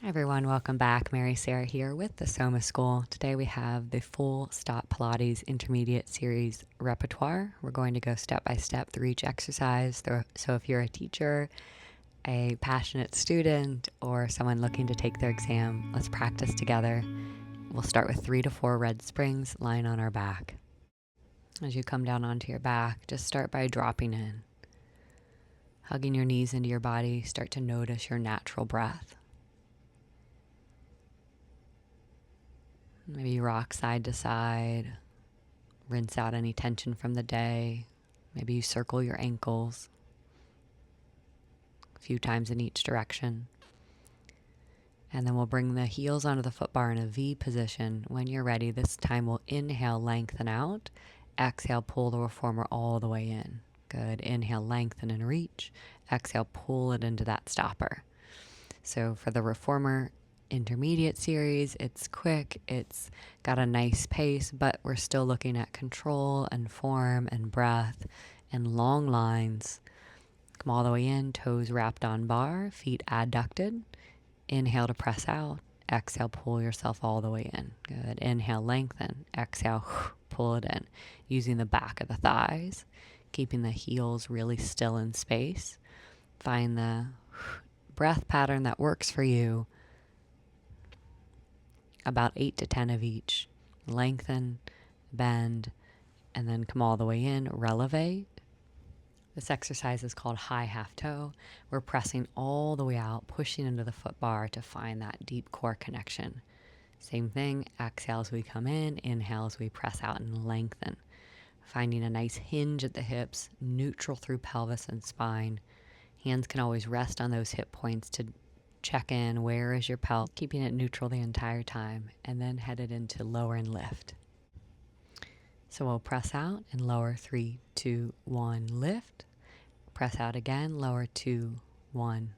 Hi everyone, welcome back. Mary Sarah here with the Soma School. Today we have the full STOTT Pilates Intermediate Series Repertoire. We're going to go step by step through each exercise. So if you're a teacher, a passionate student, or someone looking to take their exam, let's practice together. We'll start with 3 to 4 red springs lying on our back. As you come down onto your back, just start by dropping in. Hugging your knees into your body, start to notice your natural breath. Maybe you rock side to side, rinse out any tension from the day. Maybe you circle your ankles a few times in each direction. And then we'll bring the heels onto the foot bar in a V position. When you're ready, this time we'll inhale, lengthen out. Exhale, pull the reformer all the way in. Good. Inhale, lengthen and reach. Exhale, pull it into that stopper. So for the reformer intermediate series, it's quick, it's got a nice pace, but we're still looking at control and form and breath and long lines. Come all the way in, toes wrapped on bar, feet adducted. Inhale to press out. Exhale, pull yourself all the way in. Good. Inhale, lengthen. Exhale, pull it in. Using the back of the thighs, keeping the heels really still in space. Find the breath pattern that works for you. About 8 to 10 of each. Lengthen, bend, and then come all the way in, releve. This exercise is called high half toe. We're pressing all the way out, pushing into the foot bar to find that deep core connection. Same thing, exhale as we come in, inhale as we press out and lengthen. Finding a nice hinge at the hips, neutral through pelvis and spine. Hands can always rest on those hip points to check in, where is your pelt, keeping it neutral the entire time, and then headed into lower and lift. So we'll press out and lower, 3, 2, 1, lift. Press out again, lower, 2, 1,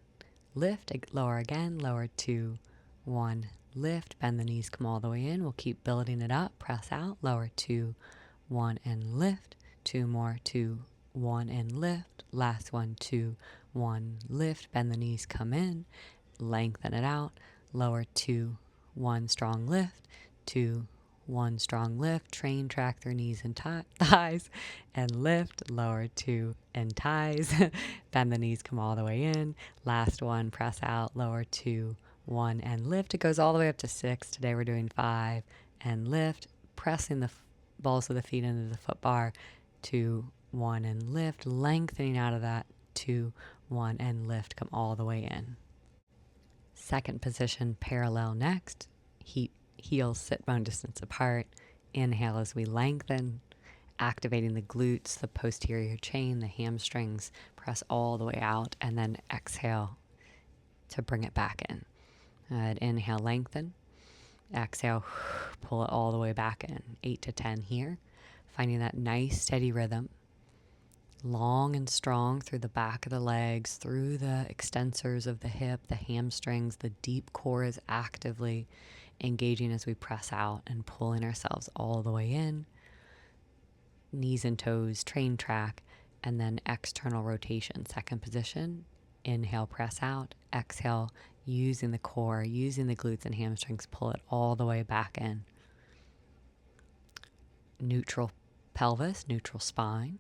lift. Lower again, lower, 2, 1, lift. Bend the knees, come all the way in. We'll keep building it up. Press out, lower, 2, 1, and lift. 2 more, 2, 1, and lift. Last one, 2, 1, lift. Bend the knees, come in. Lengthen it out, lower, 2, 1, strong lift, 2, 1, strong lift, train, track their knees and thighs, and lift, lower, 2, and ties, bend the knees, come all the way in, last one, press out, lower, 2, 1, and lift. It goes all the way up to 6, today we're doing 5, and lift, pressing the balls of the feet into the foot bar, 2, 1, and lift, lengthening out of that, 2, 1, and lift, come all the way in. Second position, parallel next. Heels sit bone distance apart. Inhale as we lengthen, activating the glutes, the posterior chain, the hamstrings. Press all the way out, and then exhale to bring it back in. Inhale, lengthen. Exhale, pull it all the way back in. 8 to 10 here. Finding that nice steady rhythm. Long and strong through the back of the legs, through the extensors of the hip, the hamstrings. The deep core is actively engaging as we press out and pulling ourselves all the way in. Knees and toes, train track, and then external rotation. Second position, inhale, press out. Exhale, using the core, using the glutes and hamstrings, pull it all the way back in. Neutral pelvis, neutral spine.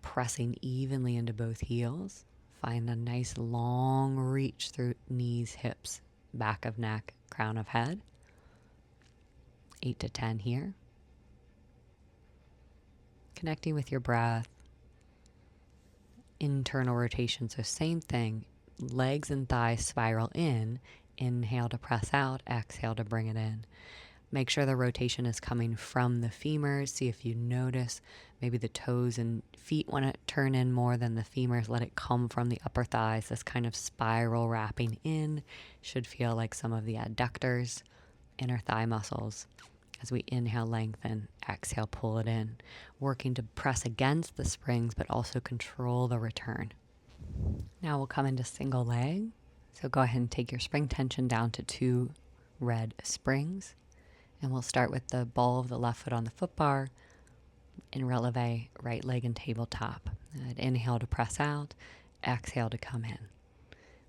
Pressing evenly into both heels. Find a nice long reach through knees, hips, back of neck, crown of head. 8 to 10 here. Connecting with your breath. Internal rotation, so same thing. Legs and thighs spiral in. Inhale to press out, exhale to bring it in. Make sure the rotation is coming from the femurs. See if you notice maybe the toes and feet want to turn in more than the femurs. Let it come from the upper thighs. This kind of spiral wrapping in should feel like some of the adductors, inner thigh muscles. As we inhale, lengthen, exhale, pull it in. Working to press against the springs, but also control the return. Now we'll come into single leg. So go ahead and take your spring tension down to 2 red springs. And we'll start with the ball of the left foot on the foot bar and releve right leg and tabletop. Inhale to press out, exhale to come in.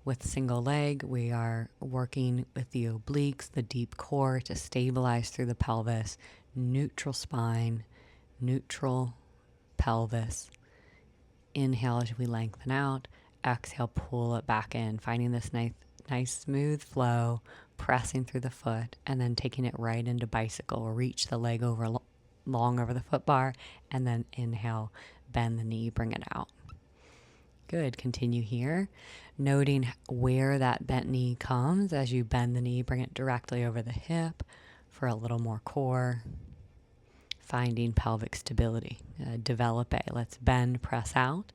With single leg, we are working with the obliques, the deep core to stabilize through the pelvis, neutral spine, neutral pelvis. Inhale as we lengthen out. Exhale, pull it back in, finding this nice smooth flow, pressing through the foot, and then taking it right into bicycle. Reach the leg over long over the foot bar, and then inhale, bend the knee, bring it out. Good. Continue here, noting where that bent knee comes as you bend the knee, bring it directly over the hip for a little more core. Finding pelvic stability. Develop a. Let's bend, press out,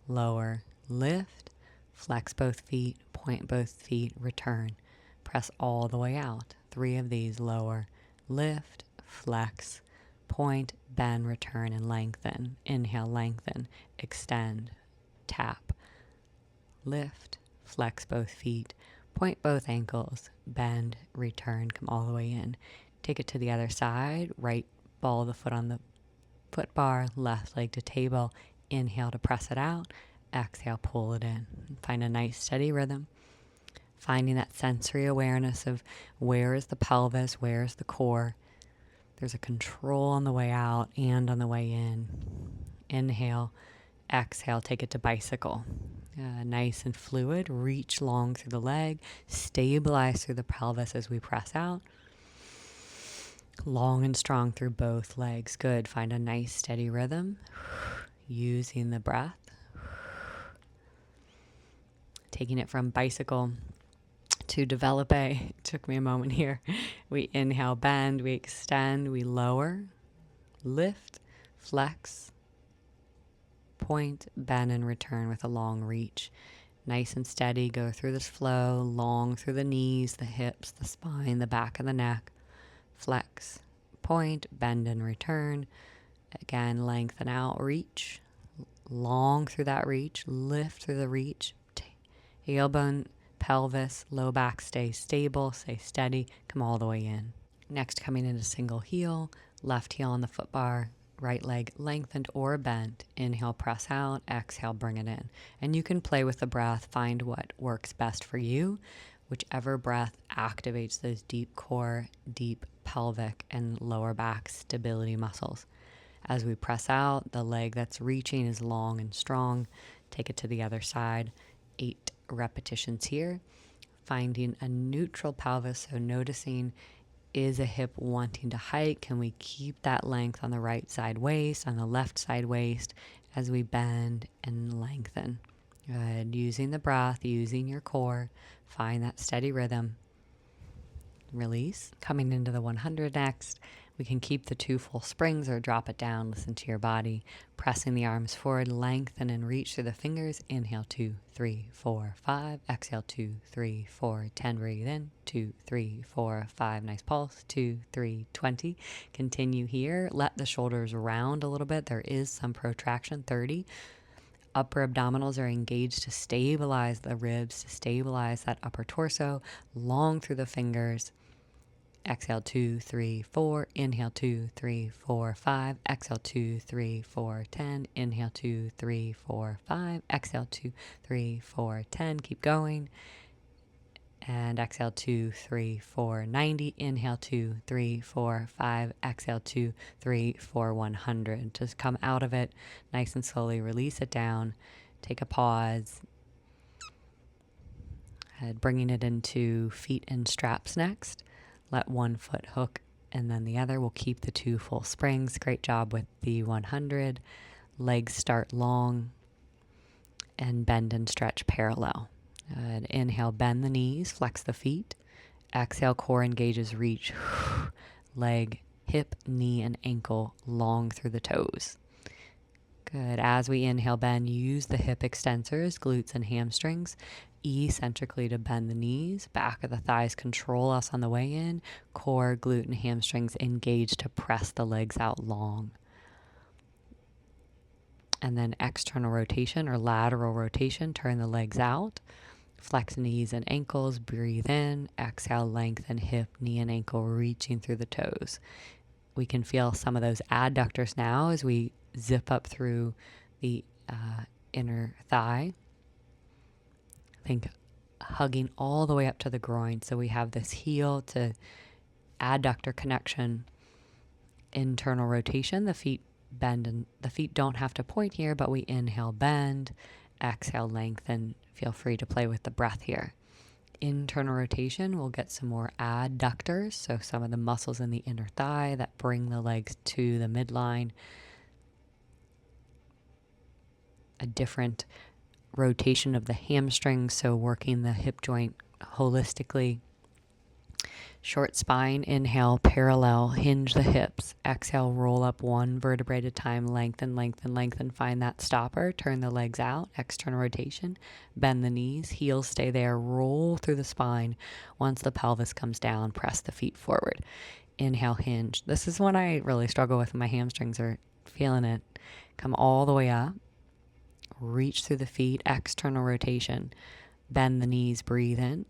lower, lift, flex both feet, point both feet, return. Press all the way out. 3 of these. Lower, lift, flex, point, bend, return, and lengthen. Inhale, lengthen, extend, tap, lift, flex both feet, point both ankles, bend, return, come all the way in. Take it to the other side, right ball the foot on the foot bar, left leg to table. Inhale to press it out, exhale, pull it in. Find a nice steady rhythm, finding that sensory awareness of where is the pelvis, where is the core. There's a control on the way out and on the way in. Inhale, exhale, take it to bicycle. Nice and fluid. Reach long through the leg. Stabilize through the pelvis as we press out. Long and strong through both legs. Good. Find a nice steady rhythm. Using the breath. Taking it from bicycle to develop a. It took me a moment here. We inhale, bend, we extend, we lower, lift, flex, point, bend, and return with a long reach. Nice and steady. Go through this flow, long through the knees, the hips, the spine, the back of the neck. Flex, point, bend, and return. Again, lengthen out, reach. Long through that reach, lift through the reach. Tailbone, pelvis, low back, stay stable, stay steady. Come all the way in. Next, coming into single heel, left heel on the foot bar. Right leg lengthened or bent. Inhale, press out. Exhale, bring it in. And you can play with the breath. Find what works best for you. Whichever breath activates those deep core, deep pelvic, and lower back stability muscles. As we press out, the leg that's reaching is long and strong. Take it to the other side. 8 repetitions here. Finding a neutral pelvis, so noticing, is a hip wanting to hike? Can we keep that length on the right side waist, on the left side waist as we bend and lengthen? Good. Using the breath, using your core, find that steady rhythm. Release. Coming into the 100 next. We can keep the 2 full springs or drop it down. Listen to your body. Pressing the arms forward, lengthen and reach through the fingers. Inhale, 2, 3, 4, 5. Exhale, 2, 3, 4, 10. Breathe in. 2, 3, 4, 5. Nice pulse. 2, 3, 20. Continue here. Let the shoulders round a little bit. There is some protraction. 30. Upper abdominals are engaged to stabilize the ribs, to stabilize that upper torso. Long through the fingers. Exhale, 2, 3, 4. Inhale, 2, 3, 4, 5. Exhale, 2, 3, 4, 10. Inhale, 2, 3, 4, 5. Exhale, 2, 3, 4, 10. Keep going. And exhale, 2, 3, 4, 90. Inhale, 2, 3, 4, 5. Exhale, 2, 3, 4, 100. Just come out of it nice and slowly. Release it down. Take a pause. Bringing it into feet and straps next. Let one foot hook and then the other. We'll keep the 2 full springs. Great job with the 100. Legs start long and bend and stretch parallel. Inhale, bend the knees, flex the feet. Exhale, core engages, reach. Leg, hip, knee, and ankle long through the toes. Good. As we inhale, bend, use the hip extensors, glutes, and hamstrings. Eccentrically to bend the knees, back of the thighs control us on the way in. Core, glute, and hamstrings engage to press the legs out long. And then external rotation or lateral rotation, turn the legs out. Flex knees and ankles, breathe in. Exhale, lengthen hip, knee, and ankle reaching through the toes. We can feel some of those adductors now as we zip up through the inner thigh. Think hugging all the way up to the groin. So we have this heel to adductor connection, internal rotation. The feet bend, and the feet don't have to point here, but we inhale, bend, exhale, lengthen. Feel free to play with the breath here. Internal rotation, we'll get some more adductors, so some of the muscles in the inner thigh that bring the legs to the midline. A different rotation of the hamstrings, so working the hip joint holistically. Short spine, inhale, parallel, hinge the hips. Exhale, roll up one vertebrae at a time, lengthen, lengthen, lengthen. Find that stopper, turn the legs out, external rotation, bend the knees, heels stay there, roll through the spine. Once the pelvis comes down, press the feet forward. Inhale, hinge. This is one I really struggle with. My hamstrings are feeling it. Come all the way up, reach through the feet, external rotation, bend the knees, breathe in,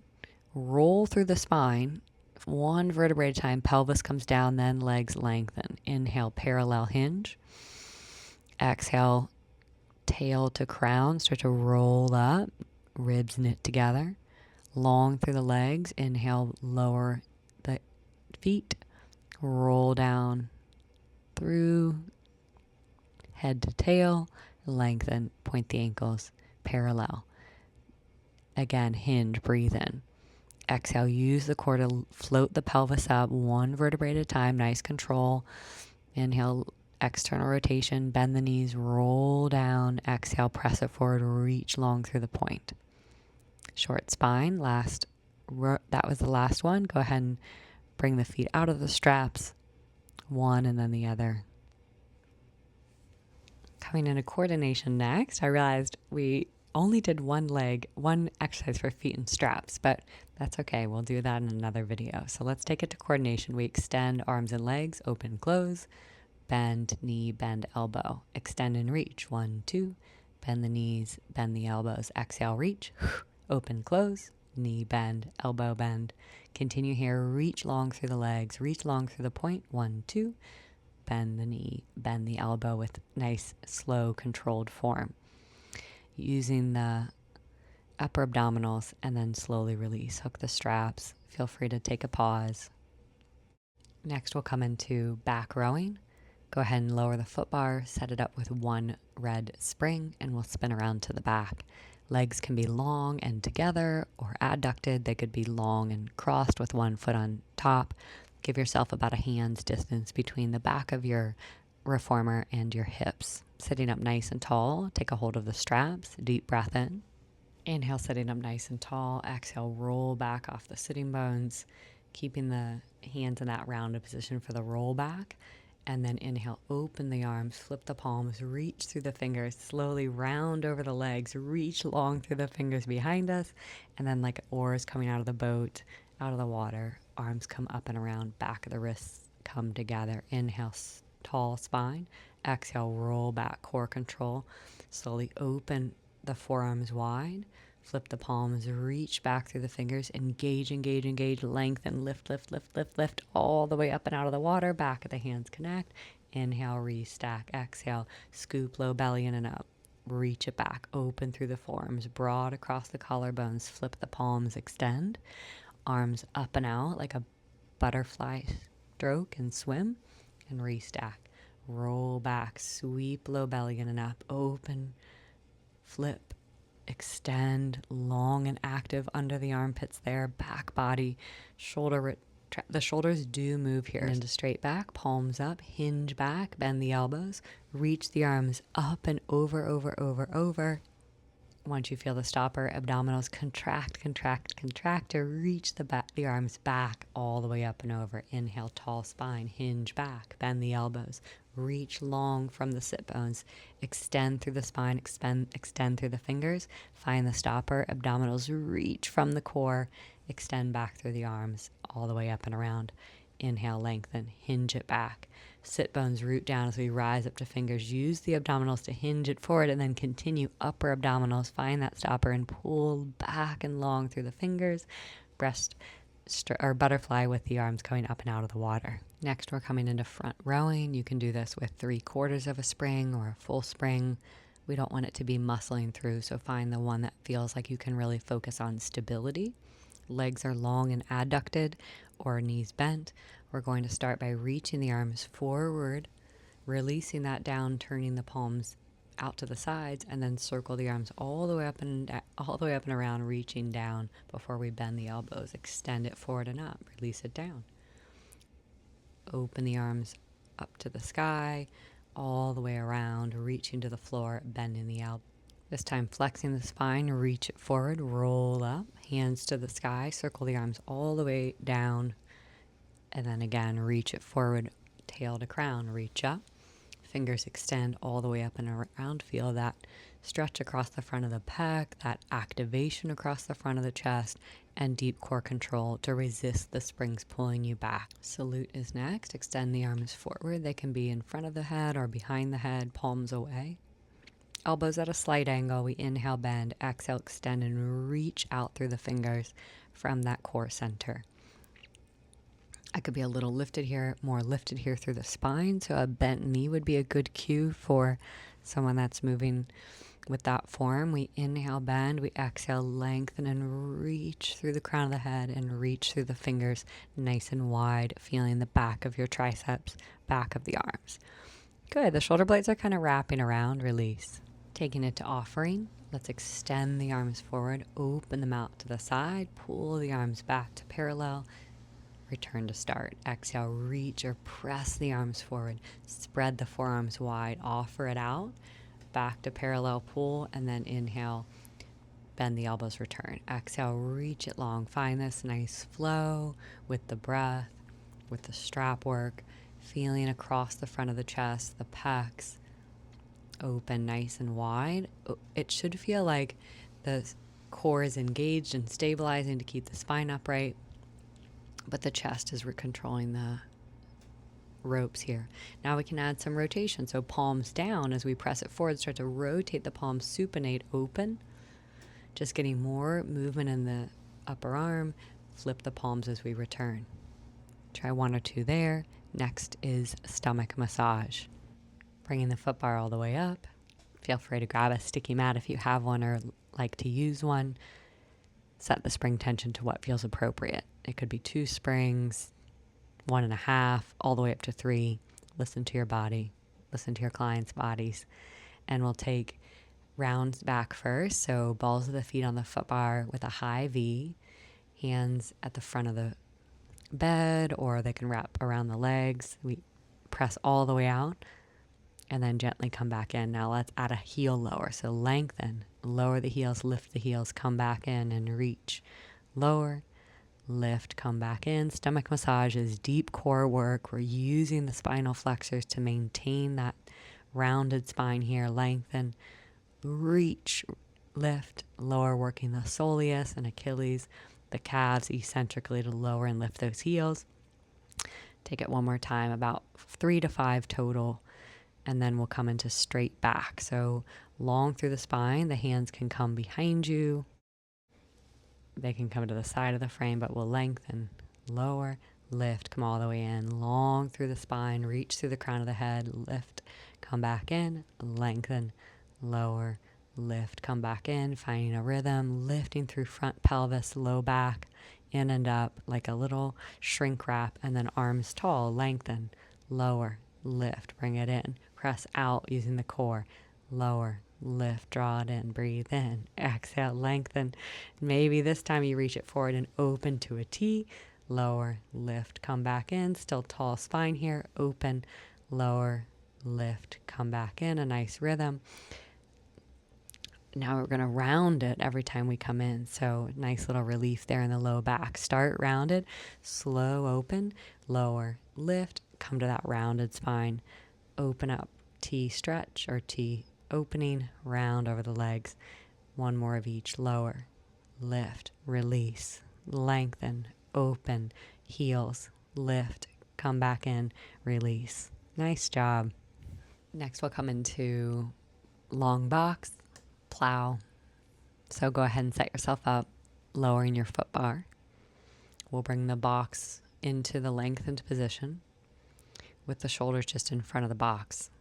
roll through the spine, one vertebrae at a time, pelvis comes down, then legs lengthen. Inhale, parallel hinge. Exhale, tail to crown, start to roll up, ribs knit together. Long through the legs, inhale, lower the feet, roll down through, head to tail, lengthen, point the ankles, parallel. Again, hinge, breathe in. Exhale, use the core to float the pelvis up, one vertebrae at a time, nice control. Inhale, external rotation, bend the knees, roll down. Exhale, press it forward, reach long through the point. Short spine, that was the last one. Go ahead and bring the feet out of the straps, one and then the other. Coming into coordination next, I realized we only did one exercise for feet and straps, but that's okay. We'll do that in another video. So let's take it to coordination. We extend arms and legs, open, close, bend, knee, bend, elbow, extend and reach. 1, 2, bend the knees, bend the elbows, exhale, reach, open, close, knee bend, elbow bend. Continue here, reach long through the legs, reach long through the point. 1, 2, bend the knee, bend the elbow with nice, slow, controlled form. Using the upper abdominals and then slowly release. Hook the straps. Feel free to take a pause. Next, we'll come into back rowing. Go ahead and lower the foot bar, set it up with one red spring, and we'll spin around to the back. Legs can be long and together or adducted. They could be long and crossed with one foot on top. Give yourself about a hand's distance between the back of your reformer and your hips. Sitting up nice and tall, take a hold of the straps, deep breath in. Inhale, sitting up nice and tall. Exhale, roll back off the sitting bones, keeping the hands in that rounded position for the roll back. And then inhale, open the arms, flip the palms, reach through the fingers, slowly round over the legs, reach long through the fingers behind us. And then like oars coming out of the boat, out of the water, arms come up and around, back of the wrists come together. Inhale, tall spine. Exhale, roll back, core control. Slowly open the forearms wide. Flip the palms, reach back through the fingers. Engage, engage, engage. Lengthen, lift, lift, lift, lift, lift. All the way up and out of the water. Back of the hands connect. Inhale, restack. Exhale, scoop low belly in and up. Reach it back. Open through the forearms. Broad across the collarbones. Flip the palms, extend. Arms up and out like a butterfly stroke and swim. And restack. Roll back, sweep low belly in and up, open, flip, extend, long and active under the armpits there, back body, shoulder, the shoulders do move here. Into straight back, palms up, hinge back, bend the elbows, reach the arms up and over, over, over, over. Once you feel the stopper, abdominals contract, contract, contract to reach the arms back all the way up and over. Inhale, tall spine, hinge back, bend the elbows, reach long from the sit bones, extend through the spine, extend through the fingers, find the stopper, abdominals reach from the core, extend back through the arms all the way up and around. Inhale, lengthen, hinge it back. Sit bones root down as we rise up to fingers. Use the abdominals to hinge it forward and then continue upper abdominals. Find that stopper and pull back and long through the fingers. Breast or butterfly with the arms going up and out of the water. Next, we're coming into front rowing. You can do this with 3/4 of a spring or a full spring. We don't want it to be muscling through, so find the one that feels like you can really focus on stability. Legs are long and adducted or knees bent. We're going to start by reaching the arms forward, releasing that down, turning the palms out to the sides, and then circle the arms all the way up and around, reaching down before we bend the elbows. Extend it forward and up, release it down. Open the arms up to the sky, all the way around, reaching to the floor, bending the elbow. This time flexing the spine, reach it forward, roll up, hands to the sky, circle the arms all the way down, and then again reach it forward, tail to crown, reach up. Fingers extend all the way up and around. Feel that stretch across the front of the pec, that activation across the front of the chest, and deep core control to resist the springs pulling you back. Salute is next. Extend the arms forward. They can be in front of the head or behind the head, palms away. Elbows at a slight angle. We inhale, bend, exhale, extend, and reach out through the fingers from that core center. I could be a little lifted here, more lifted here through the spine. So a bent knee would be a good cue for someone that's moving with that form. We inhale, bend, we exhale, lengthen and reach through the crown of the head and reach through the fingers nice and wide, feeling the back of your triceps, back of the arms. Good. The shoulder blades are kind of wrapping around. Release. Taking it to offering. Let's extend the arms forward, open them out to the side, pull the arms back to parallel. Return to start. Exhale, reach or press the arms forward. Spread the forearms wide. Offer it out. Back to parallel pull, and then inhale. Bend the elbows, return. Exhale, reach it long. Find this nice flow with the breath, with the strap work. Feeling across the front of the chest, the pecs. Open nice and wide. It should feel like the core is engaged and stabilizing to keep the spine upright. But the chest is controlling the ropes here. Now we can add some rotation. So palms down as we press it forward, start to rotate the palms supinate open. Just getting more movement in the upper arm. Flip the palms as we return. Try one or two there. Next is stomach massage. Bringing the foot bar all the way up. Feel free to grab a sticky mat if you have one or like to use one. Set the spring tension to what feels appropriate. It could be 2 springs, 1.5, all the way up to 3. Listen to your body. Listen to your clients' bodies. And we'll take rounds back first. So balls of the feet on the foot bar with a high V. Hands at the front of the bed, or they can wrap around the legs. We press all the way out and then gently come back in. Now let's add a heel lower. So lengthen, lower the heels, lift the heels, come back in and reach. Lower, lift, come back in. Stomach massage is deep core work. We're using the spinal flexors to maintain that rounded spine here. Lengthen, reach, lift, lower, working the soleus and Achilles, the calves eccentrically to lower and lift those heels. Take it one more time, about 3 to 5 total. And then we'll come into straight back. So long through the spine, the hands can come behind you. They can come to the side of the frame, but we'll lengthen, lower, lift, come all the way in, long through the spine, reach through the crown of the head, lift, come back in, lengthen, lower, lift, come back in, finding a rhythm, lifting through front pelvis, low back, in and up like a little shrink wrap, and then arms tall, lengthen, lower, lift, bring it in, press out using the core, lower, lift, draw it in, breathe in, exhale, lengthen. Maybe this time you reach it forward and open to a T, lower, lift, come back in, still tall spine here, open, lower, lift, come back in, a nice rhythm. Now we're going to round it every time we come in. So nice little relief there in the low back. Start rounded, slow open, lower, lift, come to that rounded spine, open up, T stretch or T opening, round over the legs. One more of each, lower, lift, release, lengthen, open, heels, lift, come back in, release. Nice job. Next we'll come into long box, plow. So go ahead and set yourself up, lowering your foot bar. We'll bring the box into the lengthened position with the shoulders just in front of the box.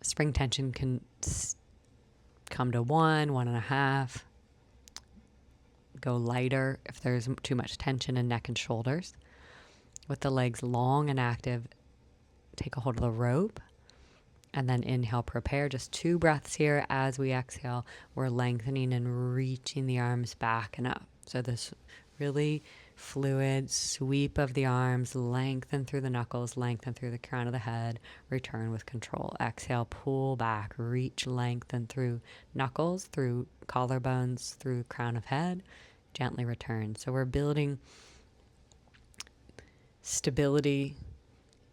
Spring tension can come to 1.5. Go lighter if there's too much tension in neck and shoulders. With the legs long and active, take a hold of the rope and then inhale, prepare. Just 2 breaths here. As we exhale, we're lengthening and reaching the arms back and up. So this really fluid sweep of the arms, lengthen through the knuckles, lengthen through the crown of the head, return with control. Exhale, pull back, reach, lengthen through knuckles, through collarbones, through crown of head, gently return. So we're building stability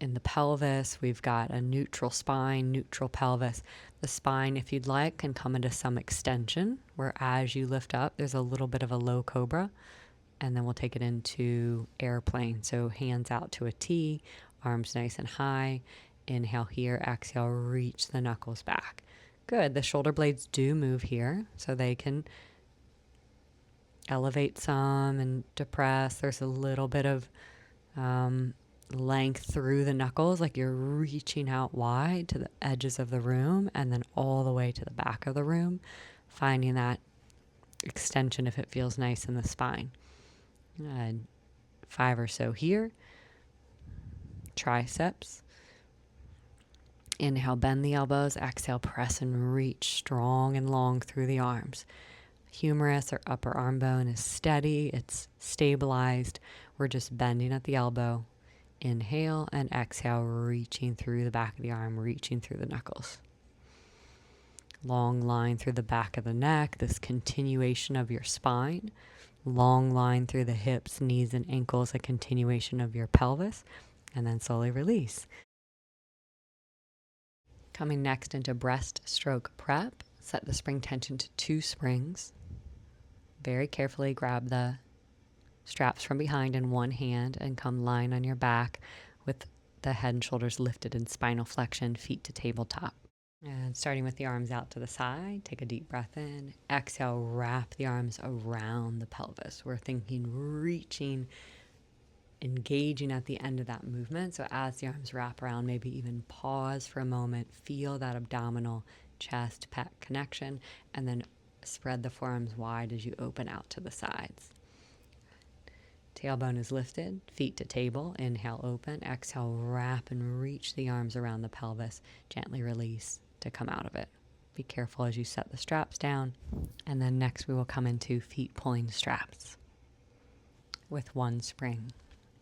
in the pelvis. We've got a neutral spine, neutral pelvis. The spine, if you'd like, can come into some extension, where as you lift up, there's a little bit of a low cobra, and then we'll take it into airplane. So hands out to a T, arms nice and high. Inhale here, exhale, reach the knuckles back. Good. The shoulder blades do move here, so they can elevate some and depress. There's a little bit of length through the knuckles, like you're reaching out wide to the edges of the room and then all the way to the back of the room, finding that extension if it feels nice in the spine. 5 or so here. Triceps. Inhale, bend the elbows. Exhale, press and reach strong and long through the arms. Humerus or upper arm bone is steady. It's stabilized. We're just bending at the elbow. Inhale and exhale, reaching through the back of the arm, reaching through the knuckles. Long line through the back of the neck, this continuation of your spine. Long line through the hips, knees, and ankles, a continuation of your pelvis, and then slowly release. Coming next into breaststroke prep, set the spring tension to 2 springs. Very carefully grab the straps from behind in one hand and come lying on your back with the head and shoulders lifted in spinal flexion, feet to tabletop. And starting with the arms out to the side, take a deep breath in. Exhale, wrap the arms around the pelvis. We're thinking reaching, engaging at the end of that movement. So as the arms wrap around, maybe even pause for a moment, feel that abdominal chest pec connection, and then spread the forearms wide as you open out to the sides. Tailbone is lifted, feet to table. Inhale, open. Exhale, wrap and reach the arms around the pelvis. Gently release to come out of it. Be careful as you set the straps down. And then next we will come into feet pulling straps with 1 spring.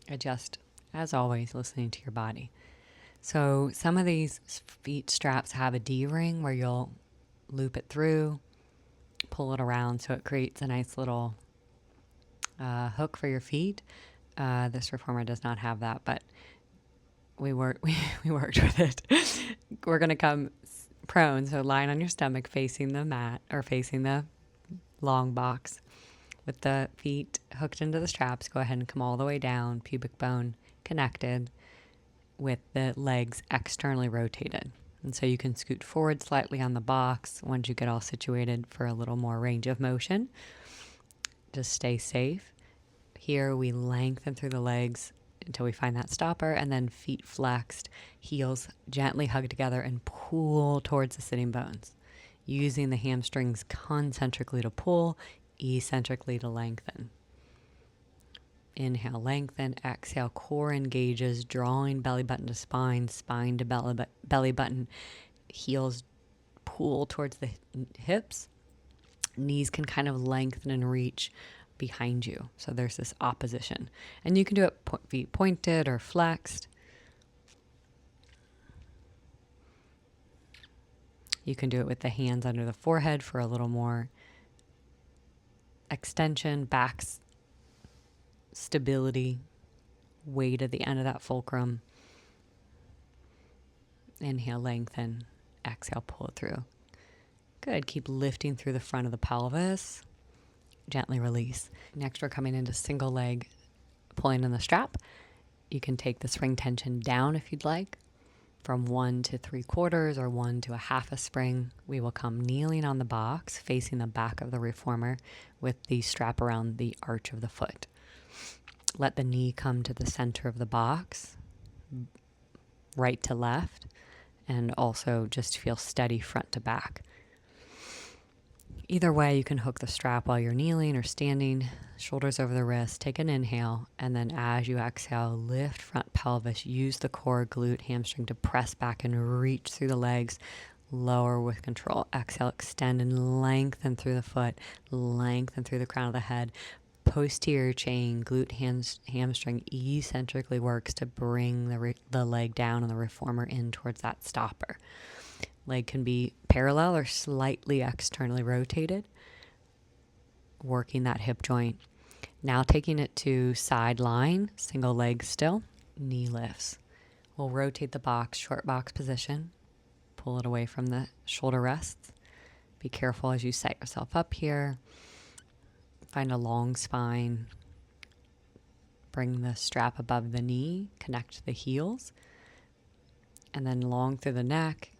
Adjust, as always, listening to your body. So some of these feet straps have a D-ring where you'll loop it through, pull it around so it creates a nice little hook for your feet. This reformer does not have that, but we worked with it. We're going to come prone, so lying on your stomach facing the mat or facing the long box with the feet hooked into the straps. Go ahead and come all the way down, pubic bone connected with the legs externally rotated. And so you can scoot forward slightly on the box once you get all situated for a little more range of motion. Just stay safe. Here we lengthen through the legs until we find that stopper, and then feet flexed, heels gently hug together and pull towards the sitting bones, using the hamstrings concentrically to pull, eccentrically to lengthen. Inhale, lengthen. Exhale, core engages, drawing belly button to spine, spine to belly button. Heels pull towards the hips. Knees can kind of lengthen and reach behind you. So there's this opposition. And you can do it feet pointed or flexed. You can do it with the hands under the forehead for a little more extension, back stability, weight at the end of that fulcrum. Inhale, lengthen. Exhale, pull it through. Good. Keep lifting through the front of the pelvis. Gently release. Next, we're coming into single leg pulling in the strap. You can take the spring tension down if you'd like, from 1 to 3/4 or 1 to 1/2 a spring. We will come kneeling on the box, facing the back of the reformer with the strap around the arch of the foot. Let the knee come to the center of the box, right to left, and also just feel steady front to back. Either way, you can hook the strap while you're kneeling or standing, shoulders over the wrist. Take an inhale, and then as you exhale, lift front pelvis. Use the core, glute, hamstring to press back and reach through the legs. Lower with control. Exhale, extend and lengthen through the foot, lengthen through the crown of the head. Posterior chain, glute, hamstring eccentrically works to bring the leg down and the reformer in towards that stopper. Leg can be parallel or slightly externally rotated, working that hip joint. Now taking it to side line, single leg still, knee lifts. We'll rotate the box, short box position, pull it away from the shoulder rests. Be careful as you set yourself up here. Find a long spine. Bring the strap above the knee, connect the heels, and then long through the neck.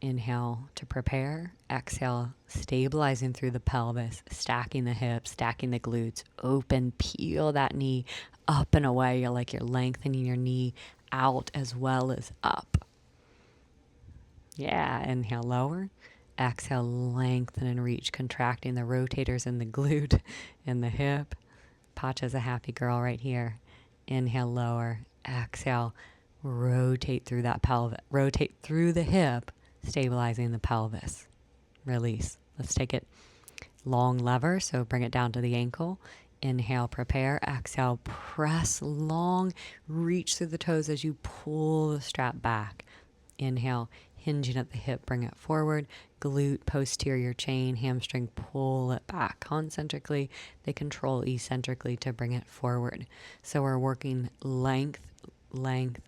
Inhale to prepare. Exhale, stabilizing through the pelvis, stacking the hips, stacking the glutes. Open, peel that knee up and away, like you're lengthening your knee out as well as up. Yeah, inhale, lower. Exhale, lengthen and reach, contracting the rotators in the glute and the hip. Pacha's a happy girl right here. Inhale, lower. Exhale, rotate through that pelvis. Rotate through the hip, stabilizing the pelvis. Release. Let's take it long lever, so bring it down to the ankle. Inhale, prepare. Exhale, press long. Reach through the toes as you pull the strap back. Inhale, hinging at the hip, bring it forward. Glute, posterior chain, hamstring, pull it back. Concentrically, they control eccentrically to bring it forward. So we're working length, and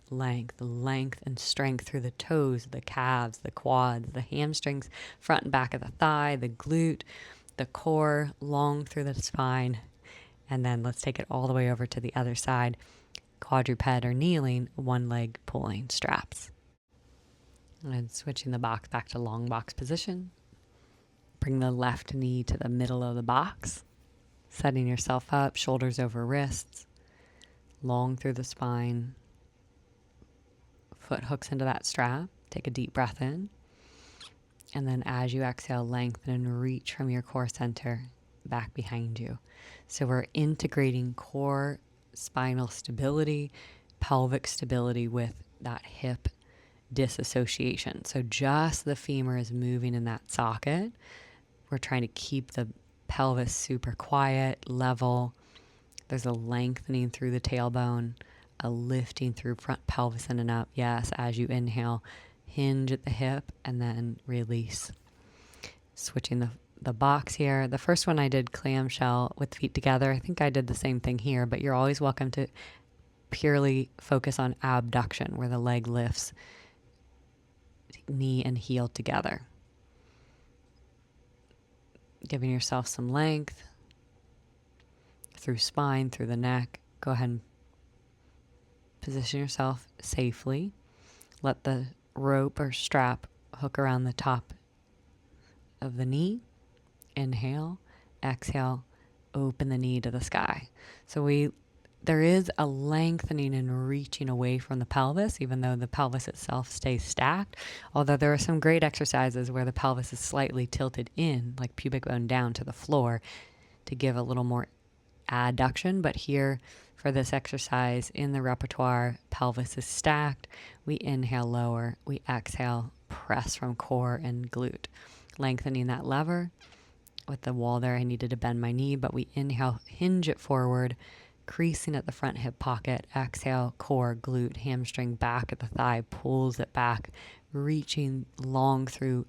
strength through the toes, the calves, the quads, the hamstrings, front and back of the thigh, the glute, the core, long through the spine. And then let's take it all the way over to the other side. Quadruped or kneeling, one leg pulling straps. And switching the box back to long box position. Bring the left knee to the middle of the box. Setting yourself up, shoulders over wrists. Long through the spine. Foot hooks into that strap. Take a deep breath in. And then as you exhale, lengthen and reach from your core center back behind you. So we're integrating core spinal stability, pelvic stability with that hip disassociation. So just the femur is moving in that socket. We're trying to keep the pelvis super quiet, level. There's a lengthening through the tailbone, a lifting through front pelvis in and up. Yes, as you inhale, hinge at the hip and then release. Switching the box here. The first one I did clamshell with feet together. I think I did the same thing here, but you're always welcome to purely focus on abduction, where the leg lifts knee and heel together. Giving yourself some length through spine, through the neck. Go ahead and position yourself safely. Let the rope or strap hook around the top of the knee. Inhale, exhale, open the knee to the sky. So there is a lengthening and reaching away from the pelvis, even though the pelvis itself stays stacked. Although there are some great exercises where the pelvis is slightly tilted in, like pubic bone down to the floor, to give a little more adduction. But here, for this exercise in the repertoire, pelvis is stacked. We inhale, lower. We exhale, press from core and glute. Lengthening that lever. With the wall there, I needed to bend my knee, but we inhale, hinge it forward, creasing at the front hip pocket. Exhale, core, glute, hamstring, back at the thigh, pulls it back, reaching long through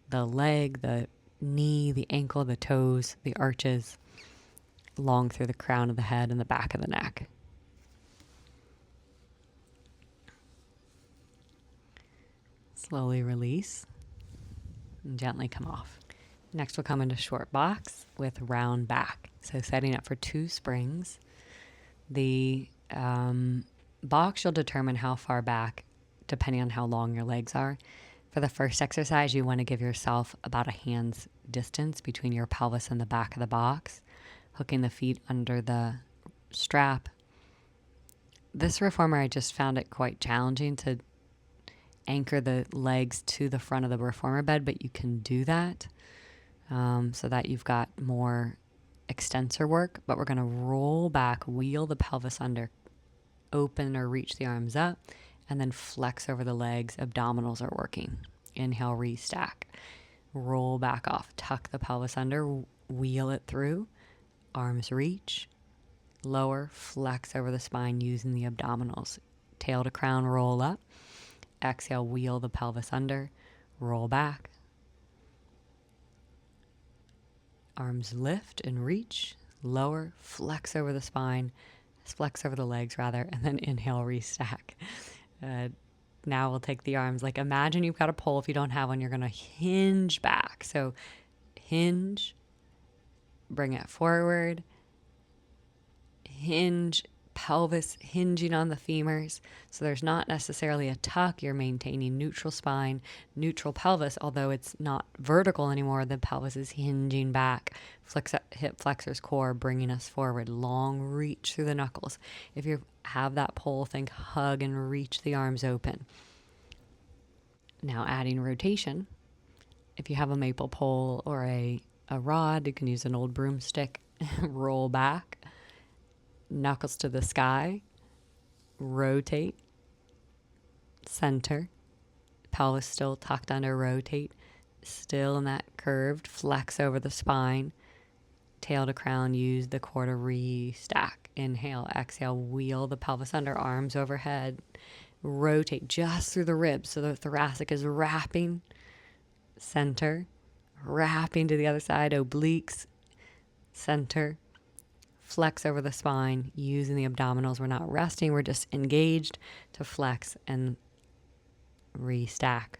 the leg, the knee, the ankle, the toes, the arches, long through the crown of the head and the back of the neck. Slowly release and gently come off. Next, we'll come into short box with round back. So setting up for 2 springs. The box, you'll determine how far back depending on how long your legs are. For the first exercise, you want to give yourself about a hand's distance between your pelvis and the back of the box, hooking the feet under the strap. This reformer, I just found it quite challenging to anchor the legs to the front of the reformer bed, but you can do that so that you've got more extensor work. But we're going to roll back, wheel the pelvis under, open or reach the arms up, and then flex over the legs. Abdominals are working. Inhale, restack. Roll back off, tuck the pelvis under, wheel it through, arms reach, lower, flex over the spine using the abdominals. Tail to crown, roll up. Exhale, wheel the pelvis under, roll back. Arms lift and reach, lower, flex over the spine, flex over the legs rather, and then inhale, restack. Now we'll take the arms, like imagine you've got a pole. If you don't have one, you're going to hinge back. So hinge, bring it forward, hinge, pelvis hinging on the femurs. So there's not necessarily a tuck. You're maintaining neutral spine, neutral pelvis, although it's not vertical anymore. The pelvis is hinging back. Flex up, hip flexors core, bringing us forward. Long reach through the knuckles. If you have that pole, think hug and reach the arms open. Now adding rotation. If you have a maple pole or a rod, you can use an old broomstick. Roll back. Knuckles to the sky, rotate, center, pelvis still tucked under, rotate, still in that curved, flex over the spine, tail to crown, use the core to re-stack. Inhale, exhale, wheel the pelvis under, arms overhead, rotate just through the ribs so the thoracic is wrapping, center, wrapping to the other side, obliques, center, flex over the spine, using the abdominals. We're not resting, we're just engaged to flex and restack.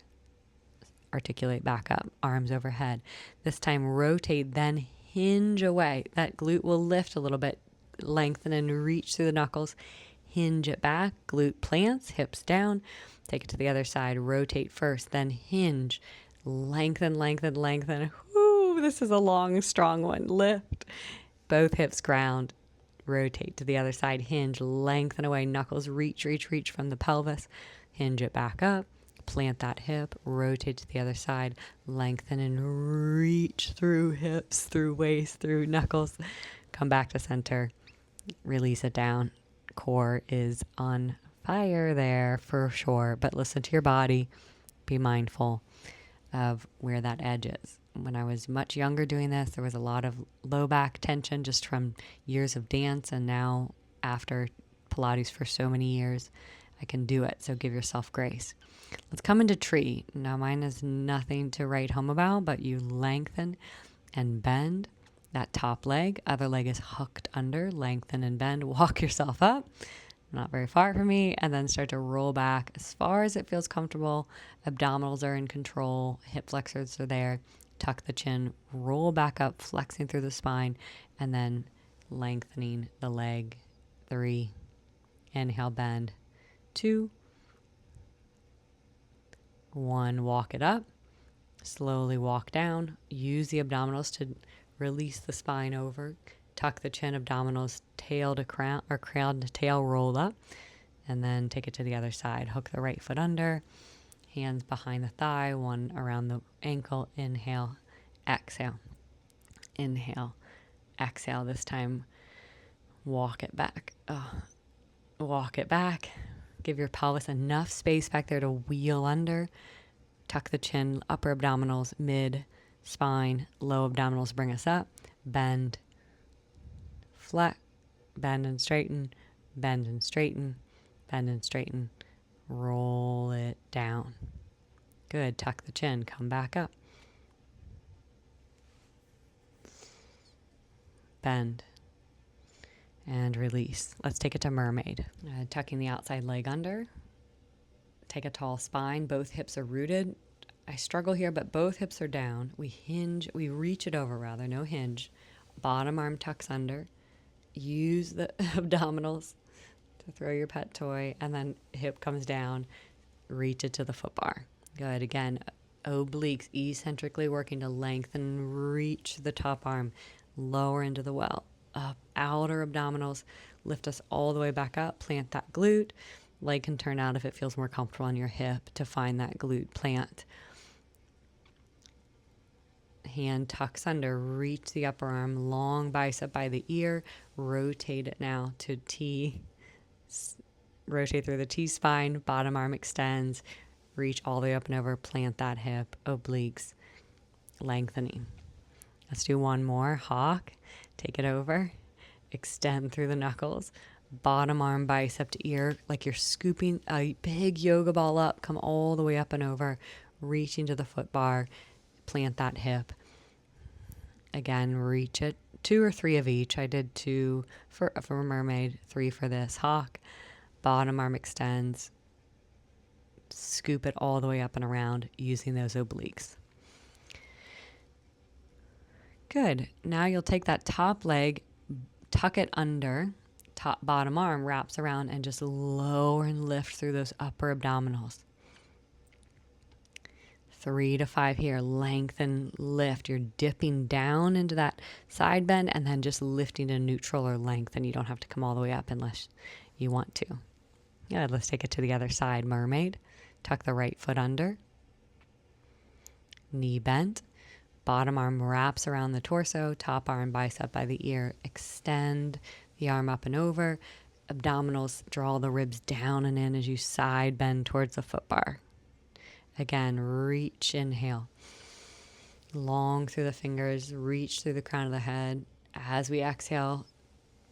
Articulate back up, arms overhead. This time rotate, then hinge away. That glute will lift a little bit, lengthen and reach through the knuckles. Hinge it back, glute plants, hips down. Take it to the other side, rotate first, then hinge. Lengthen, lengthen, lengthen. Whoo, this is a long, strong one. Lift. Both hips ground, rotate to the other side, hinge, lengthen away, knuckles, reach, reach, reach from the pelvis, hinge it back up, plant that hip, rotate to the other side, lengthen and reach through hips, through waist, through knuckles, come back to center, release it down. Core is on fire there for sure, but listen to your body, be mindful of where that edge is. When I was much younger doing this, there was a lot of low back tension just from years of dance. And now after Pilates for so many years, I can do it. So give yourself grace. Let's come into tree. Now mine is nothing to write home about, but you lengthen and bend that top leg. Other leg is hooked under, lengthen and bend. Walk yourself up. Not very far from me, and then start to roll back as far as it feels comfortable. Abdominals are in control. Hip flexors are there. Tuck the chin, roll back up, flexing through the spine, and then lengthening the leg. 3, inhale, bend. 2, 1, walk it up. Slowly walk down. Use the abdominals to release the spine over. Tuck the chin, abdominals, tail to crown, or crown to tail, roll up. And then take it to the other side. Hook the right foot under. Hands behind the thigh, one around the ankle. Inhale, exhale. Inhale, exhale. This time, walk it back. Walk it back. Give your pelvis enough space back there to wheel under. Tuck the chin, upper abdominals, mid, spine, low abdominals bring us up. Bend, flat, bend and straighten, bend and straighten, bend and straighten. Roll it down. Good. Tuck the chin. Come back up. Bend. And release. Let's take it to mermaid. Tucking the outside leg under. Take a tall spine. Both hips are rooted. I struggle here, but both hips are down. We hinge. We reach it over, rather. No hinge. Bottom arm tucks under. Use the abdominals to throw your pet toy, and then hip comes down, reach it to the foot bar. Good. Again, obliques eccentrically working to lengthen, reach the top arm, lower into the well. Up, outer abdominals, lift us all the way back up, plant that glute, Leg can turn out if it feels more comfortable on your hip to find that glute plant. Hand tucks under, reach the upper arm, long bicep by the ear, rotate it now to T, rotate through the T-spine, bottom arm extends, reach all the way up and over, plant that hip, obliques, lengthening. Let's do one more, hawk, take it over, extend through the knuckles, bottom arm bicep to ear, like you're scooping a big yoga ball up, come all the way up and over, reaching to the foot bar, plant that hip. Again, reach it, 2 or 3 of each. I did 2 for mermaid, 3 for this hawk. Bottom arm extends, scoop it all the way up and around using those obliques. Good. Now you'll take that top leg, tuck it under, bottom arm wraps around, and just lower and lift through those upper abdominals. 3 to 5 here, lengthen, lift. You're dipping down into that side bend and then just lifting to neutral or lengthen. You don't have to come all the way up unless you want to. Yeah, let's take it to the other side. Mermaid, tuck the right foot under. Knee bent, bottom arm wraps around the torso, top arm bicep by the ear. Extend the arm up and over. Abdominals, draw the ribs down and in as you side bend towards the foot bar. Again, reach, inhale. Long through the fingers, reach through the crown of the head. As we exhale,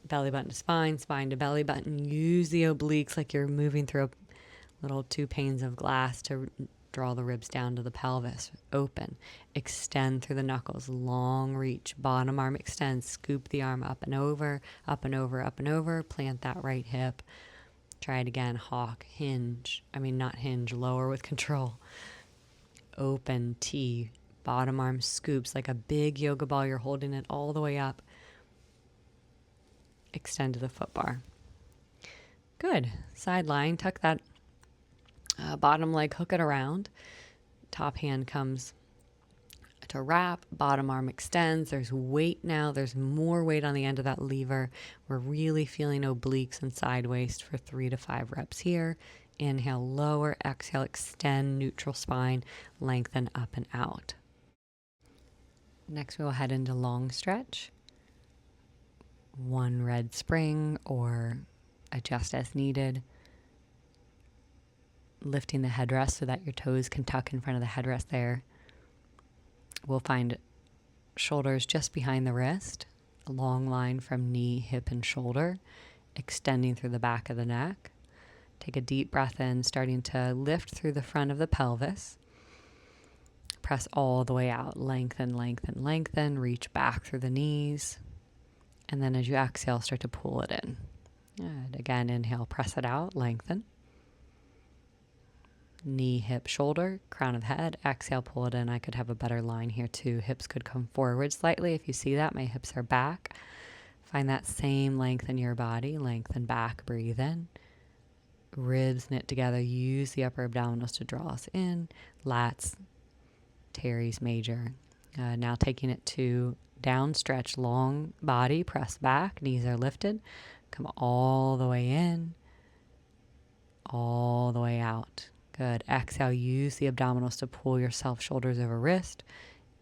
belly button to spine, spine to belly button. Use the obliques like you're moving through a little 2 panes of glass to draw the ribs down to the pelvis. Open. Extend through the knuckles. Long reach. Bottom arm extends. Scoop the arm up and over, up and over, up and over. Plant that right hip. Try it again. Hawk, hinge. Not hinge, lower with control. Open, T. Bottom arm scoops like a big yoga ball. You're holding it all the way up. Extend to the foot bar. Good. Side lying. Tuck that bottom leg, hook it around. Top hand comes to wrap, bottom arm extends. There's weight now. There's more weight on the end of that lever. We're really feeling obliques and side waist for 3 to 5 reps here. Inhale, lower, exhale, extend, neutral spine, lengthen up and out. Next, we will head into long stretch. 1 red spring or adjust as needed. Lifting the headrest so that your toes can tuck in front of the headrest there. We'll find shoulders just behind the wrist, a long line from knee, hip, and shoulder, extending through the back of the neck. Take a deep breath in, starting to lift through the front of the pelvis. Press all the way out. Lengthen, lengthen, lengthen. Reach back through the knees. And then as you exhale, start to pull it in. And again, inhale, press it out, lengthen. Knee, hip, shoulder, crown of the head. Exhale, pull it in. I could have a better line here too. Hips could come forward slightly. If you see that, my hips are back. Find that same length in your body. Lengthen back, breathe in. Ribs knit together. Use the upper abdominals to draw us in. Lats, teres major. Now taking it to down stretch, long body, press back. Knees are lifted. Come all the way in. All the way out. Good. Exhale, use the abdominals to pull yourself shoulders over wrist.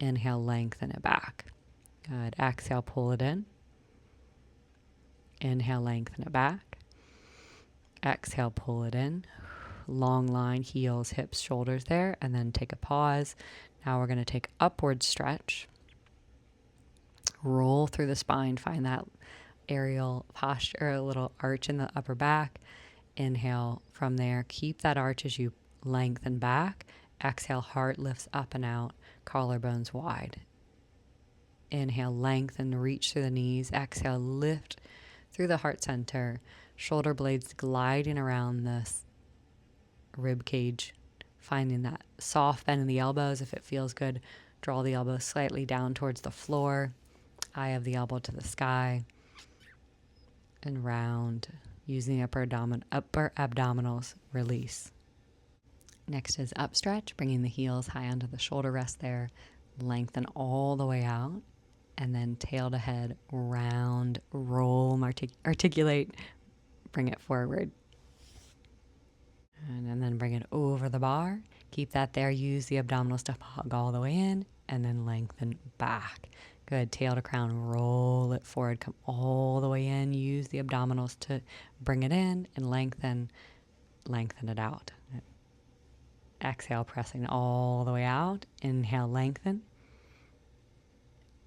Inhale, lengthen it back. Good. Exhale, pull it in. Inhale, lengthen it back. Exhale, pull it in. Long line, heels, hips, shoulders there, and then take a pause. Now we're going to take upward stretch. Roll through the spine. Find that aerial posture, a little arch in the upper back. Inhale from there. Keep that arch as you lengthen back. Exhale, heart lifts up and out, collarbones wide. Inhale, lengthen, reach through the knees. Exhale, lift through the heart center. Shoulder blades gliding around this rib cage. Finding that soft bend in the elbows. If it feels good, draw the elbows slightly down towards the floor. Eye of the elbow to the sky. And round. Using the upper abdominals, release. Next is up stretch, bringing the heels high onto the shoulder rest there. Lengthen all the way out. And then tail to head, round, roll, articulate, bring it forward. And then bring it over the bar. Keep that there. Use the abdominals to hug all the way in, and then lengthen back. Good. Tail to crown. Roll it forward. Come all the way in. Use the abdominals to bring it in and lengthen it out. Exhale, pressing all the way out. Inhale, lengthen.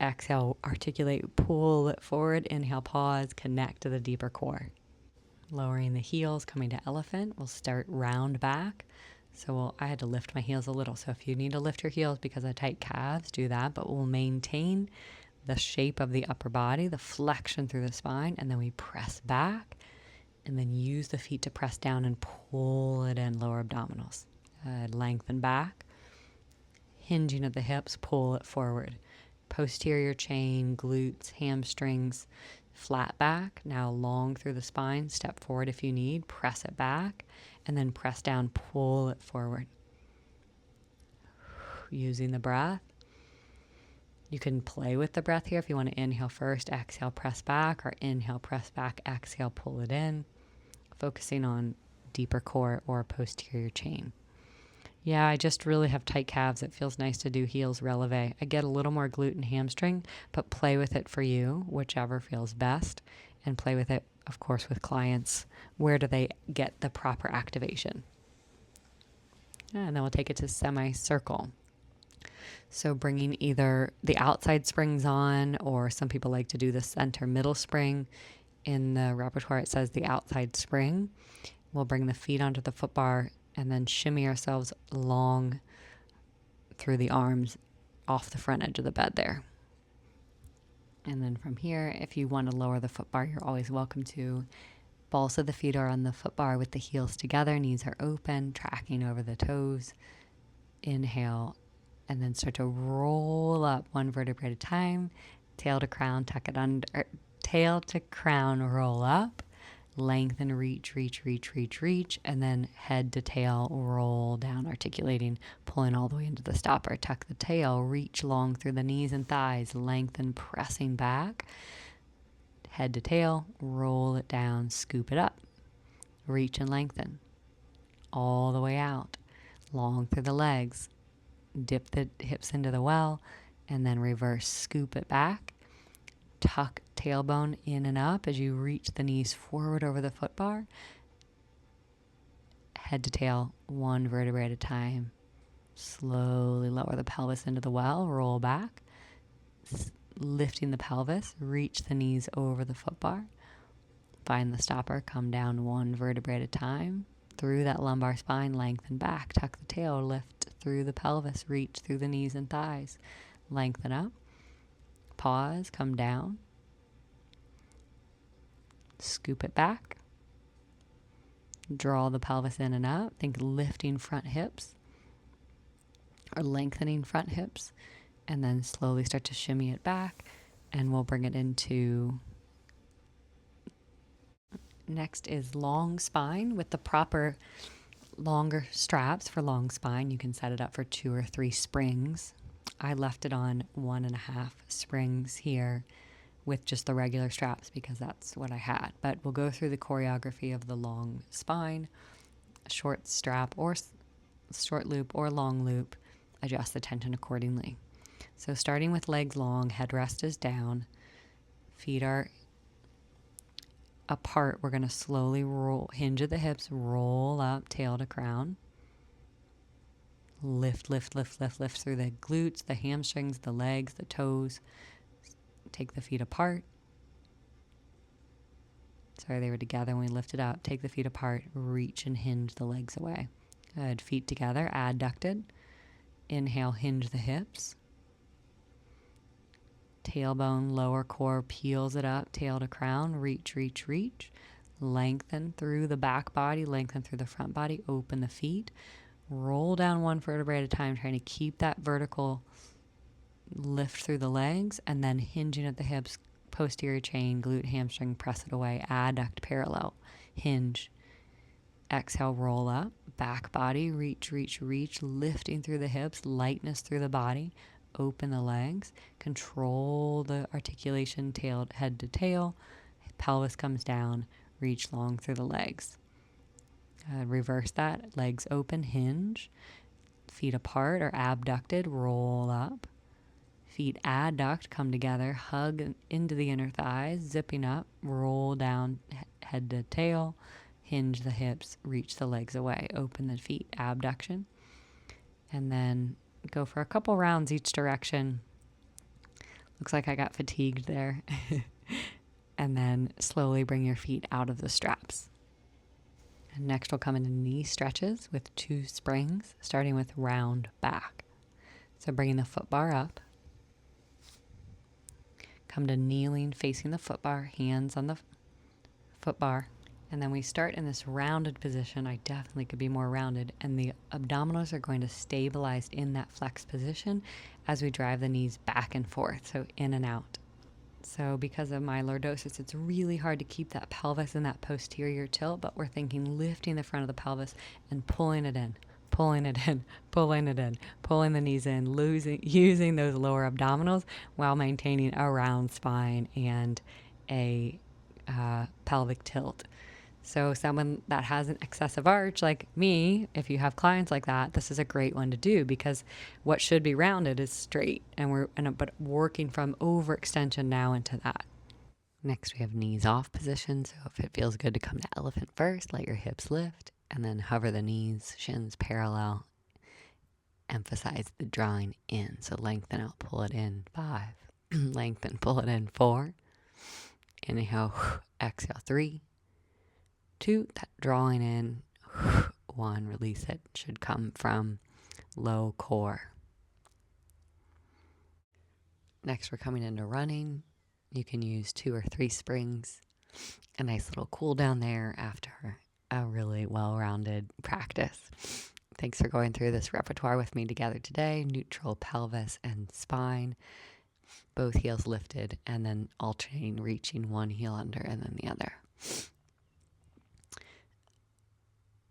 Exhale, articulate, pull it forward. Inhale, pause, connect to the deeper core. Lowering the heels, coming to elephant. We'll start round back. So I had to lift my heels a little. So if you need to lift your heels because of tight calves, do that. But we'll maintain the shape of the upper body, the flexion through the spine, and then we press back. And then use the feet to press down and pull it in, lower abdominals. Lengthen back. Hinging at the hips, pull it forward. Posterior chain, glutes, hamstrings, flat back. Now long through the spine. Step forward if you need. Press it back. And then press down, pull it forward. Using the breath. You can play with the breath here if you want to inhale first, exhale, press back, or inhale, press back, exhale, pull it in. Focusing on deeper core or posterior chain. Yeah, I just really have tight calves. It feels nice to do heels releve. I get a little more glute and hamstring, but play with it for you, whichever feels best. And play with it, of course, with clients. Where do they get the proper activation? And then we'll take it to semicircle. So bringing either the outside springs on, or some people like to do the center middle spring. In the repertoire, it says the outside spring. We'll bring the feet onto the foot bar and then shimmy ourselves long through the arms off the front edge of the bed there. And then from here, if you want to lower the foot bar, you're always welcome to. Balls of the feet are on the foot bar with the heels together. Knees are open, tracking over the toes. Inhale, and then start to roll up one vertebrae at a time. Tail to crown, tuck it under. Tail to crown, roll up. Lengthen, reach, reach, reach, reach, reach, and then head to tail, roll down, articulating, pulling all the way into the stopper. Tuck the tail, reach long through the knees and thighs, lengthen, pressing back. Head to tail, roll it down, scoop it up, reach and lengthen, all the way out, long through the legs. Dip the hips into the well, and then reverse, scoop it back. Tuck tailbone in and up as you reach the knees forward over the foot bar. Head to tail, one vertebrae at a time. Slowly lower the pelvis into the well, roll back. Lifting the pelvis, reach the knees over the foot bar. Find the stopper, come down one vertebrae at a time. Through that lumbar spine, lengthen back. Tuck the tail, lift through the pelvis, reach through the knees and thighs. Lengthen up. Pause, come down. Scoop it back. Draw the pelvis in and up. Think lifting front hips or lengthening front hips. And then slowly start to shimmy it back. And we'll bring it into... Next is long spine with the proper longer straps for long spine. You can set it up for 2 or 3 springs. I left it on 1.5 springs here with just the regular straps because that's what I had. But we'll go through the choreography of the long spine, short strap or short loop or long loop. Adjust the tension accordingly. So starting with legs long, headrest is down, feet are apart. We're going to slowly roll, hinge at the hips, roll up, tail to crown. Lift, lift, lift, lift, lift through the glutes, the hamstrings, the legs, the toes. Take the feet apart. Sorry, they were together when we lift it up. Take the feet apart, reach and hinge the legs away. Good. Feet together, adducted. Inhale, hinge the hips. Tailbone, lower core peels it up, tail to crown, reach, reach, reach. Lengthen through the back body, lengthen through the front body, open the feet. Roll down one vertebrae at a time, trying to keep that vertical lift through the legs, and then hinging at the hips, posterior chain, glute, hamstring, press it away, adduct, parallel, hinge. Exhale, roll up, back body, reach, reach, reach, lifting through the hips, lightness through the body, open the legs, control the articulation, tail, head to tail, pelvis comes down, reach long through the legs. Reverse that, legs open, hinge, feet apart or abducted, roll up. Feet adduct, come together, hug into the inner thighs, zipping up, roll down head to tail, hinge the hips, reach the legs away, open the feet, abduction, and then go for a couple rounds each direction. Looks like I got fatigued there. And then slowly bring your feet out of the straps. And next we'll come into knee stretches with 2 springs, starting with round back. So bringing the foot bar up. Come to kneeling, facing the foot bar, hands on the foot bar. And then we start in this rounded position. I definitely could be more rounded. And the abdominals are going to stabilize in that flex position as we drive the knees back and forth, so in and out. So because of my lordosis, it's really hard to keep that pelvis in that posterior tilt, but we're thinking lifting the front of the pelvis and pulling it in, pulling it in, pulling it in, pulling the knees in, using those lower abdominals while maintaining a round spine and a pelvic tilt. So someone that has an excessive arch like me, if you have clients like that, this is a great one to do, because what should be rounded is straight, but working from overextension now into that. Next, we have knees off position. So if it feels good to come to elephant first, let your hips lift, and then hover the knees, shins parallel. Emphasize the drawing in. So lengthen out, pull it in, 5. Lengthen, pull it in, 4. Inhale, exhale, 3. 2, that drawing in, 1, release it, should come from low core. Next, we're coming into running. You can use 2 or 3 springs. A nice little cool down there after a really well-rounded practice. Thanks for going through this repertoire with me together today. Neutral pelvis and spine, both heels lifted, and then alternating, reaching one heel under and then the other.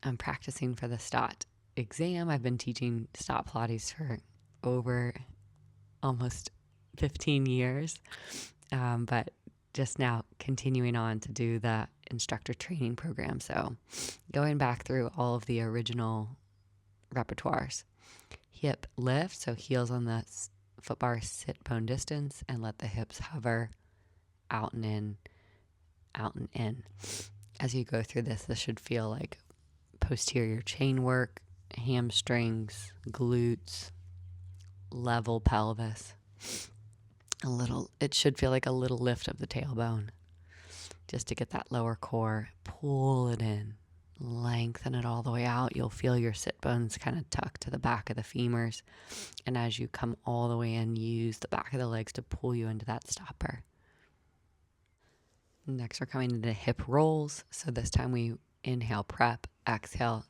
I'm practicing for the STOTT exam. I've been teaching STOTT Pilates for over almost 15 years, but just now continuing on to do the instructor training program. So going back through all of the original repertoires. Hip lift, so heels on the foot bar, sit bone distance, and let the hips hover out and in, out and in. As you go through this should feel like posterior chain work, hamstrings, glutes, level pelvis. It should feel like a little lift of the tailbone, just to get that lower core. Pull it in, lengthen it all the way out. You'll feel your sit bones kind of tuck to the back of the femurs. And as you come all the way in, use the back of the legs to pull you into that stopper. Next, we're coming into hip rolls. So this time we inhale, prep, exhale.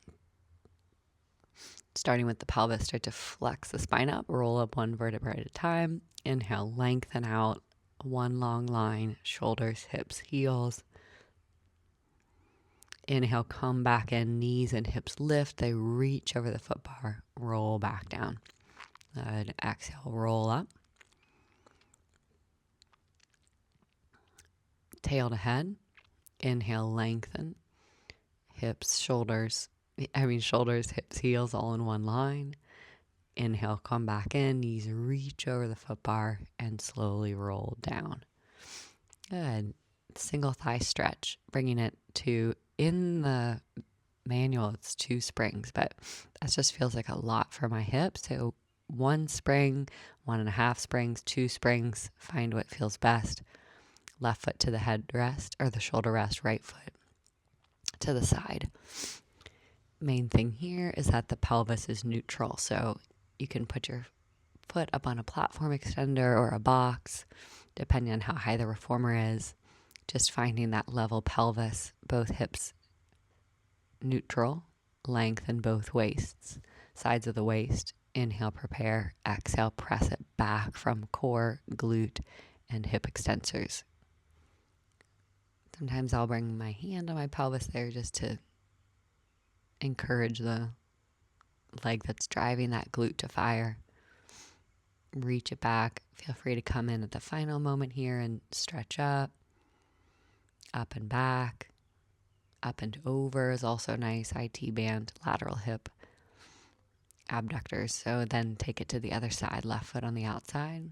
Starting with the pelvis, start to flex the spine up, roll up 1 vertebra at a time. Inhale, lengthen out, 1 long line, shoulders, hips, heels. Inhale, come back in, knees and hips lift. They reach over the foot bar, roll back down. Good. Exhale, roll up. Tail to head. Inhale, lengthen. Shoulders, hips, heels, all in 1 line. Inhale, come back in, knees reach over the foot bar and slowly roll down. Good. Single thigh stretch, bringing it to, in the manual, it's 2 springs, but that just feels like a lot for my hips. So 1 spring, 1.5 springs, 2 springs, find what feels best. Left foot to the head rest or the shoulder rest, right foot to the side. Main thing here is that the pelvis is neutral, so you can put your foot up on a platform extender or a box, depending on how high the reformer is. Just finding that level pelvis, both hips neutral, lengthen both waists, sides of the waist. Inhale, prepare. Exhale, press it back from core, glute, and hip extensors. Sometimes I'll bring my hand on my pelvis there just to encourage the leg that's driving that glute to fire. Reach it back. Feel free to come in at the final moment here and stretch up and back. Up and over is also nice. IT band, lateral hip abductors. So then take it to the other side, left foot on the outside.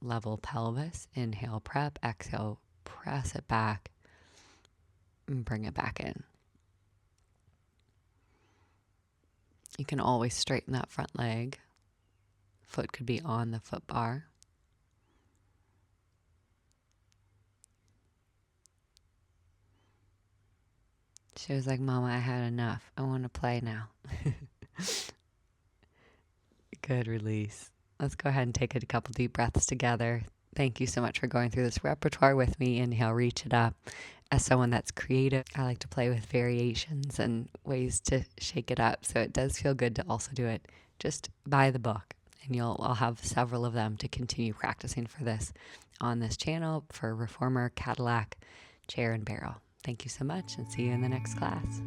Level pelvis, inhale, prep, exhale, press it back, and bring it back in. You can always straighten that front leg. Foot could be on the foot bar. She was like, Mama, I had enough. I want to play now. Good release. Let's go ahead and take a couple deep breaths together. Thank you so much for going through this repertoire with me. Inhale, reach it up. As someone that's creative, I like to play with variations and ways to shake it up. So it does feel good to also do it just by the book. And I'll have several of them to continue practicing for this on this channel for Reformer, Cadillac, Chair, and Barrel. Thank you so much, and see you in the next class.